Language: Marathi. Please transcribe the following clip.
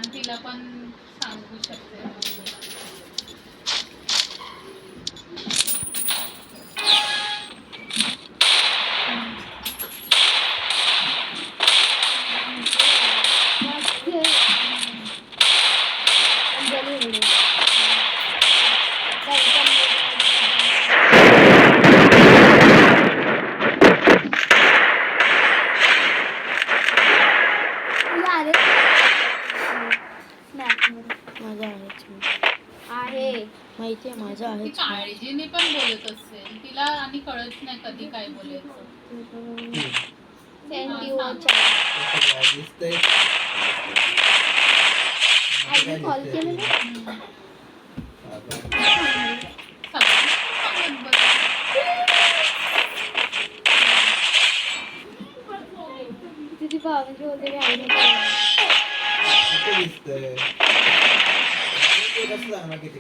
आणि तिला पण सांगू शकते. माहितीये माझं आहे. ती काळजीने पण बोलत असेल, तिला आणि कळत नाही कधी काय बोलायचं. कॉल केलं तुझी भावजी वगैरे आहे दिसतंय किती